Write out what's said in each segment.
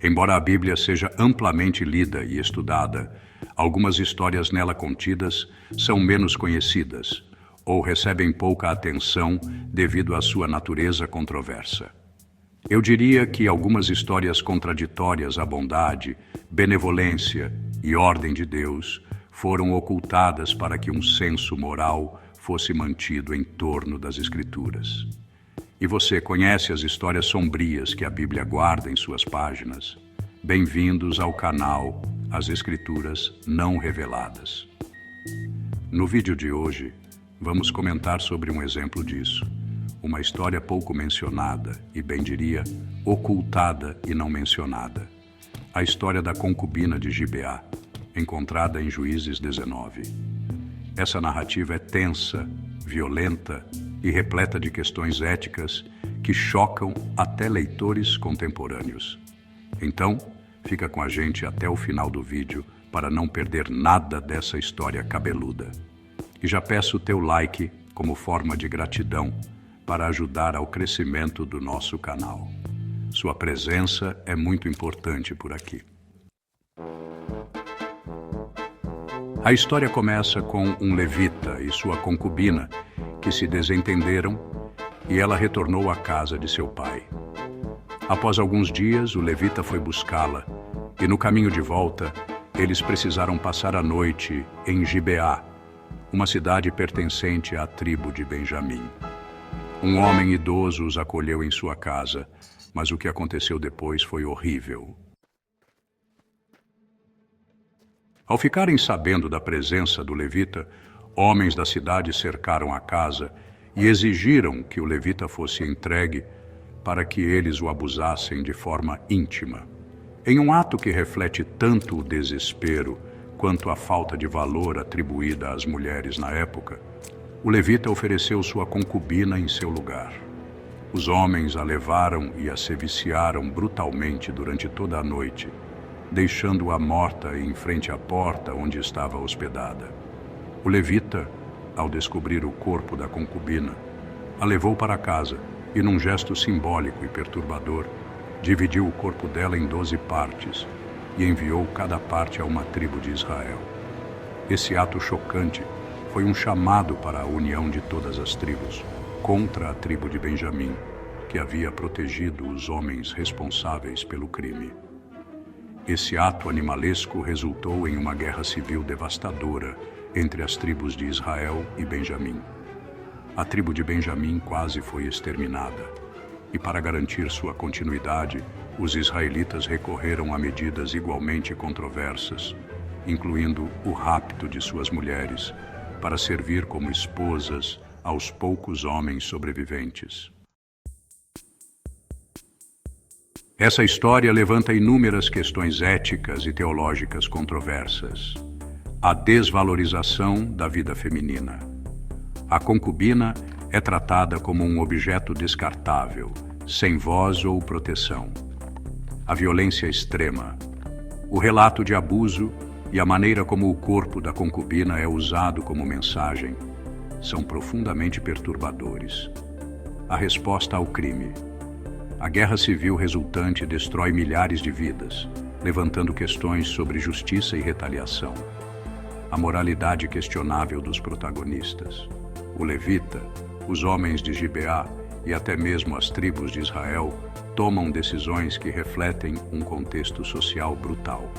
Embora a Bíblia seja amplamente lida e estudada, algumas histórias nela contidas são menos conhecidas ou recebem pouca atenção devido à sua natureza controversa. Eu diria que algumas histórias contraditórias à bondade, benevolência e ordem de Deus foram ocultadas para que um senso moral fosse mantido em torno das Escrituras. E você conhece as histórias sombrias que a Bíblia guarda em suas páginas? Bem-vindos ao canal As Escrituras Não Reveladas. No vídeo de hoje, vamos comentar sobre um exemplo disso. Uma história pouco mencionada e, bem diria, ocultada e não mencionada. A história da concubina de Gibeá, encontrada em Juízes 19. Essa narrativa é tensa, violenta e repleta de questões éticas que chocam até leitores contemporâneos. Então, fica com a gente até o final do vídeo para não perder nada dessa história cabeluda. E já peço o teu like como forma de gratidão para ajudar ao crescimento do nosso canal. Sua presença é muito importante por aqui. A história começa com um levita e sua concubina que se desentenderam e ela retornou à casa de seu pai. Após alguns dias, o levita foi buscá-la e no caminho de volta, eles precisaram passar a noite em Gibeá, uma cidade pertencente à tribo de Benjamim. Um homem idoso os acolheu em sua casa, mas o que aconteceu depois foi horrível. Ao ficarem sabendo da presença do levita, homens da cidade cercaram a casa e exigiram que o levita fosse entregue para que eles o abusassem de forma íntima. Em um ato que reflete tanto o desespero quanto a falta de valor atribuída às mulheres na época, o levita ofereceu sua concubina em seu lugar. Os homens a levaram e a seviciaram brutalmente durante toda a noite, deixando-a morta em frente à porta onde estava hospedada. O levita, ao descobrir o corpo da concubina, a levou para casa e, num gesto simbólico e perturbador, dividiu o corpo dela em 12 partes e enviou cada parte a uma tribo de Israel. Esse ato chocante foi um chamado para a união de todas as tribos contra a tribo de Benjamim, que havia protegido os homens responsáveis pelo crime. Esse ato animalesco resultou em uma guerra civil devastadora entre as tribos de Israel e Benjamim. A tribo de Benjamim quase foi exterminada, e para garantir sua continuidade, os israelitas recorreram a medidas igualmente controversas, incluindo o rapto de suas mulheres, para servir como esposas aos poucos homens sobreviventes. Essa história levanta inúmeras questões éticas e teológicas controversas. A desvalorização da vida feminina. A concubina é tratada como um objeto descartável, sem voz ou proteção. A violência extrema. O relato de abuso e a maneira como o corpo da concubina é usado como mensagem são profundamente perturbadores. A resposta ao crime. A guerra civil resultante destrói milhares de vidas, levantando questões sobre justiça e retaliação. A moralidade questionável dos protagonistas. O levita, os homens de Gibeá e até mesmo as tribos de Israel tomam decisões que refletem um contexto social brutal.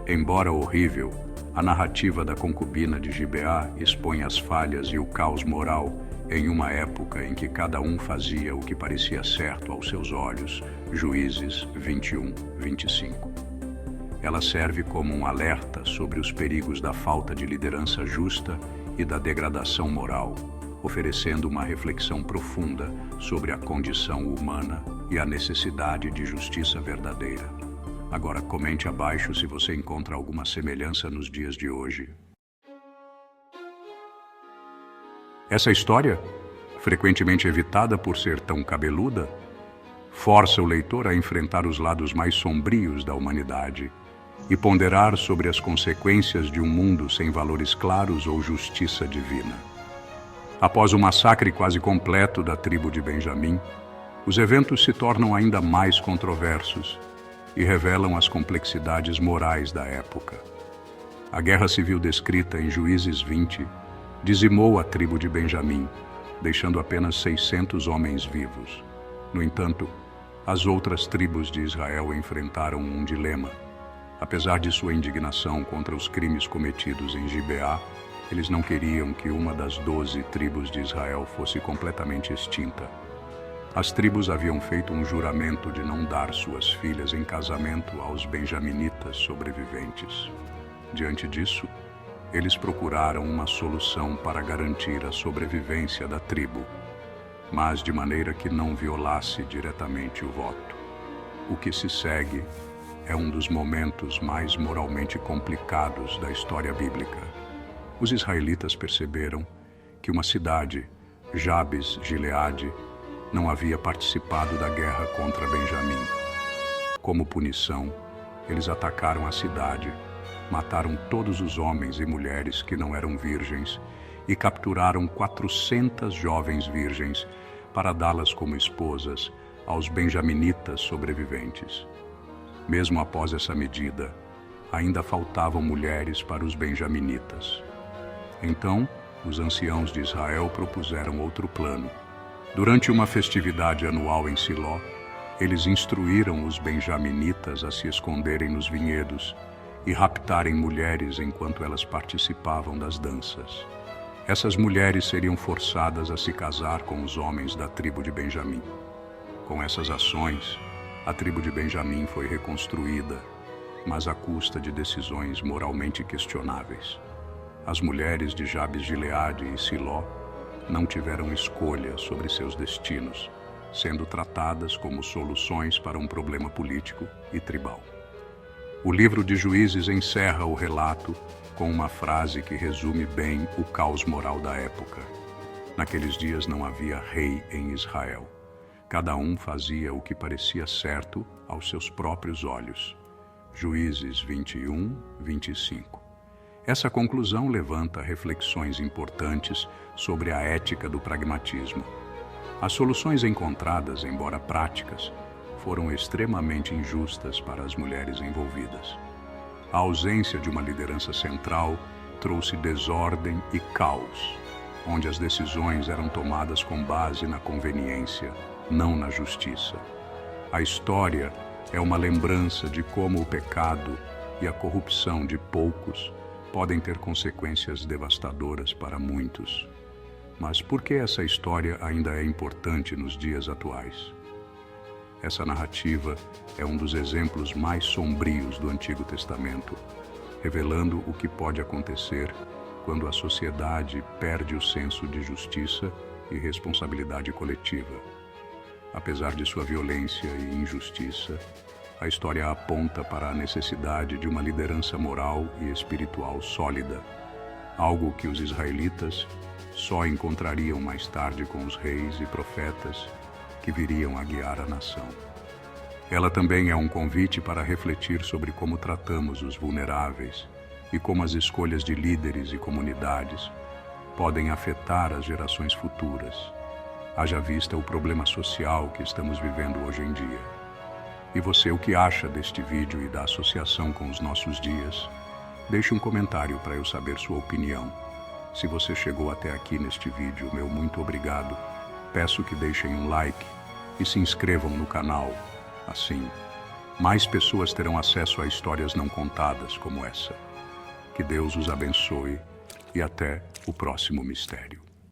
Embora horrível, a narrativa da concubina de Gibeá expõe as falhas e o caos moral em uma época em que cada um fazia o que parecia certo aos seus olhos. Juízes 21, 25. Ela serve como um alerta sobre os perigos da falta de liderança justa e da degradação moral, oferecendo uma reflexão profunda sobre a condição humana e a necessidade de justiça verdadeira. Agora comente abaixo se você encontra alguma semelhança nos dias de hoje. Essa história, frequentemente evitada por ser tão cabeluda, força o leitor a enfrentar os lados mais sombrios da humanidade e ponderar sobre as consequências de um mundo sem valores claros ou justiça divina. Após o massacre quase completo da tribo de Benjamim, os eventos se tornam ainda mais controversos e revelam as complexidades morais da época. A guerra civil descrita em Juízes 20 dizimou a tribo de Benjamim, deixando apenas 600 homens vivos. No entanto, as outras tribos de Israel enfrentaram um dilema. Apesar de sua indignação contra os crimes cometidos em Gibeá, eles não queriam que uma das 12 tribos de Israel fosse completamente extinta. As tribos haviam feito um juramento de não dar suas filhas em casamento aos benjaminitas sobreviventes. Diante disso, eles procuraram uma solução para garantir a sobrevivência da tribo, mas de maneira que não violasse diretamente o voto. O que se segue é um dos momentos mais moralmente complicados da história bíblica. Os israelitas perceberam que uma cidade, Jabes-Gileade, não havia participado da guerra contra Benjamim. Como punição, eles atacaram a cidade, mataram todos os homens e mulheres que não eram virgens e capturaram 400 jovens virgens para dá-las como esposas aos benjaminitas sobreviventes. Mesmo após essa medida, ainda faltavam mulheres para os benjaminitas. Então, os anciãos de Israel propuseram outro plano. Durante uma festividade anual em Siló, eles instruíram os benjaminitas a se esconderem nos vinhedos e raptarem mulheres enquanto elas participavam das danças. Essas mulheres seriam forçadas a se casar com os homens da tribo de Benjamim. Com essas ações, a tribo de Benjamim foi reconstruída, mas à custa de decisões moralmente questionáveis. As mulheres de Jabes-Gileade e Siló não tiveram escolha sobre seus destinos, sendo tratadas como soluções para um problema político e tribal. O livro de Juízes encerra o relato com uma frase que resume bem o caos moral da época. Naqueles dias não havia rei em Israel. Cada um fazia o que parecia certo aos seus próprios olhos. Juízes 21, 25. Essa conclusão levanta reflexões importantes sobre a ética do pragmatismo. As soluções encontradas, embora práticas, foram extremamente injustas para as mulheres envolvidas. A ausência de uma liderança central trouxe desordem e caos, onde as decisões eram tomadas com base na conveniência, não na justiça. A história é uma lembrança de como o pecado e a corrupção de poucos podem ter consequências devastadoras para muitos. Mas por que essa história ainda é importante nos dias atuais? Essa narrativa é um dos exemplos mais sombrios do Antigo Testamento, revelando o que pode acontecer quando a sociedade perde o senso de justiça e responsabilidade coletiva. Apesar de sua violência e injustiça, a história aponta para a necessidade de uma liderança moral e espiritual sólida, algo que os israelitas só encontrariam mais tarde com os reis e profetas que viriam a guiar a nação. Ela também é um convite para refletir sobre como tratamos os vulneráveis e como as escolhas de líderes e comunidades podem afetar as gerações futuras, haja vista o problema social que estamos vivendo hoje em dia. E você, o que acha deste vídeo e da associação com os nossos dias? Deixe um comentário para eu saber sua opinião. Se você chegou até aqui neste vídeo, meu muito obrigado. Peço que deixem um like e se inscrevam no canal. Assim, mais pessoas terão acesso a histórias não contadas como essa. Que Deus os abençoe e até o próximo mistério.